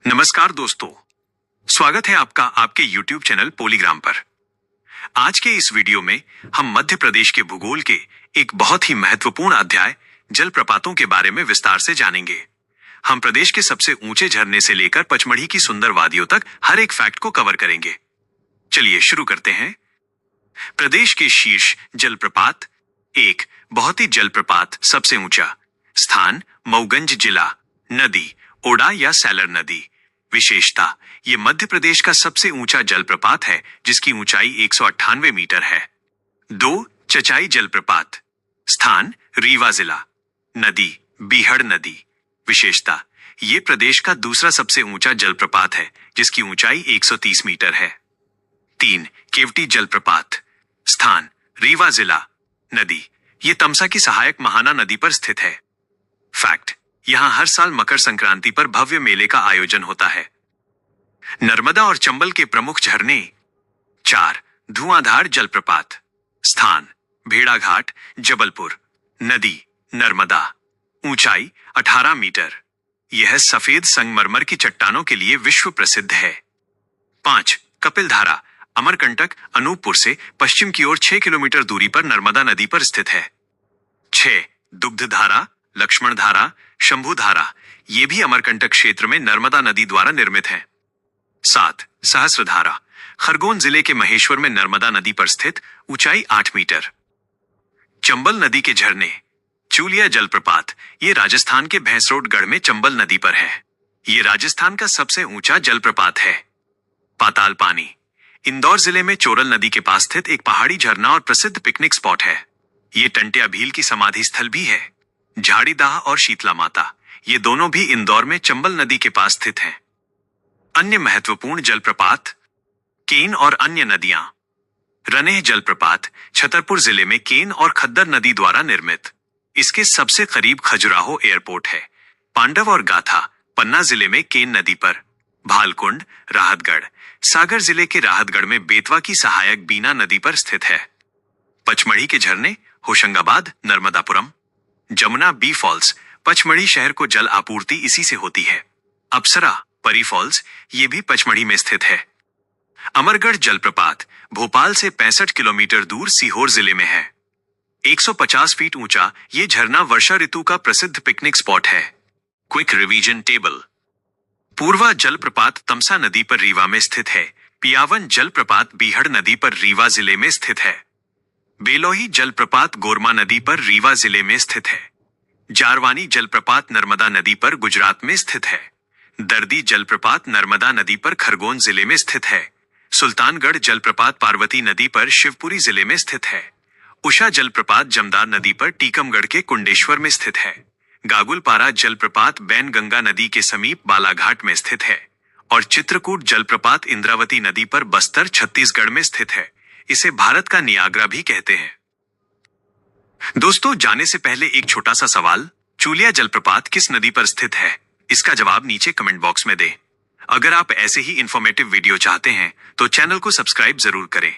नमस्कार दोस्तों, स्वागत है आपका आपके YouTube चैनल पॉलीग्राम पर। आज के इस वीडियो में हम मध्य प्रदेश के भूगोल के एक बहुत ही महत्वपूर्ण अध्याय जलप्रपातों के बारे में विस्तार से जानेंगे। हम प्रदेश के सबसे ऊंचे झरने से लेकर पचमढ़ी की सुंदर वादियों तक हर एक फैक्ट को कवर करेंगे। चलिए शुरू करते हैं। प्रदेश के शीर्ष जलप्रपात। एक बहुत ही जलप्रपात सबसे ऊंचा स्थान मऊगंज जिला। नदी ओडा या सैलर नदी। विशेषता, ये मध्य प्रदेश का सबसे ऊंचा जलप्रपात है जिसकी ऊंचाई 198 मीटर है। 2 चचाई जलप्रपात। स्थान रीवा जिला। नदी बीहड़ नदी। विशेषता, ये प्रदेश का दूसरा सबसे ऊंचा जलप्रपात है जिसकी ऊंचाई 130 मीटर है। 3 केवटी जलप्रपात। स्थान रीवा जिला। नदी ये तमसा की सहायक महाना नदी पर स्थित है। फैक्ट, यहां हर साल मकर संक्रांति पर भव्य मेले का आयोजन होता है। नर्मदा और चंबल के प्रमुख झरने। 4 धुआंधार जलप्रपात। स्थान भेड़ाघाट जबलपुर। नदी नर्मदा। ऊंचाई 18 मीटर। यह सफेद संगमरमर की चट्टानों के लिए विश्व प्रसिद्ध है। 5 कपिलधारा अमरकंटक अनूपपुर से पश्चिम की ओर 6 किलोमीटर दूरी पर नर्मदा नदी पर स्थित है। 6 दुग्धधारा लक्ष्मणधारा शंभुधारा, ये भी अमरकंटक क्षेत्र में नर्मदा नदी द्वारा निर्मित है। 7 सहस्रधारा खरगोन जिले के महेश्वर में नर्मदा नदी पर स्थित, ऊंचाई 8 मीटर। चंबल नदी के झरने। चूलिया जलप्रपात, ये राजस्थान के भैंसरोडगढ़ में चंबल नदी पर है। ये राजस्थान का सबसे ऊंचा जलप्रपात है। पाताल पानी इंदौर जिले में चोरल नदी के पास स्थित एक पहाड़ी झरना और प्रसिद्ध पिकनिक स्पॉट है। ये टंट्या भील की समाधि स्थल भी है। झाड़ीदाह और शीतला माता, ये दोनों भी इंदौर में चंबल नदी के पास स्थित हैं। अन्य महत्वपूर्ण जलप्रपात। केन और अन्य नदियां। रनेह जलप्रपात छतरपुर जिले में केन और खद्दर नदी द्वारा निर्मित। इसके सबसे करीब खजुराहो एयरपोर्ट है। पांडव और गाथा पन्ना जिले में केन नदी पर। भालकुंड राहतगढ़ सागर जिले के राहतगढ़ में बेतवा की सहायक बीना नदी पर स्थित है। पचमढ़ी के झरने होशंगाबाद नर्मदापुरम। जमुना बी फॉल्स, पचमढ़ी शहर को जल आपूर्ति इसी से होती है। अप्सरा परी फॉल्स, ये भी पचमढ़ी में स्थित है। अमरगढ़ जलप्रपात भोपाल से 65 किलोमीटर दूर सीहोर जिले में है। 150 फीट ऊंचा ये झरना वर्षा ऋतु का प्रसिद्ध पिकनिक स्पॉट है। Quick revision table. पूर्वा जलप्रपात तमसा नदी पर रीवा में स्थित है। पियावन जलप्रपात बीहड़ नदी पर रीवा जिले में स्थित है। बेलोही जलप्रपात गोरमा नदी पर रीवा जिले में स्थित है। जारवानी जलप्रपात नर्मदा नदी पर गुजरात में स्थित है। दर्दी जलप्रपात नर्मदा नदी पर खरगोन जिले में स्थित है। सुल्तानगढ़ जलप्रपात पार्वती नदी पर शिवपुरी जिले में स्थित है। उषा जलप्रपात जमदार नदी पर टीकमगढ़ के कुंडेश्वर में स्थित है। गागुलपारा जलप्रपात बैनगंगा नदी के समीप बालाघाट में स्थित है। और चित्रकूट जलप्रपात इंद्रावती नदी पर बस्तर छत्तीसगढ़ में स्थित है। इसे भारत का नियाग्रा भी कहते हैं। दोस्तों, जाने से पहले एक छोटा सा सवाल, चूलिया जलप्रपात किस नदी पर स्थित है? इसका जवाब नीचे कमेंट बॉक्स में दें। अगर आप ऐसे ही इंफॉर्मेटिव वीडियो चाहते हैं तो चैनल को सब्सक्राइब जरूर करें।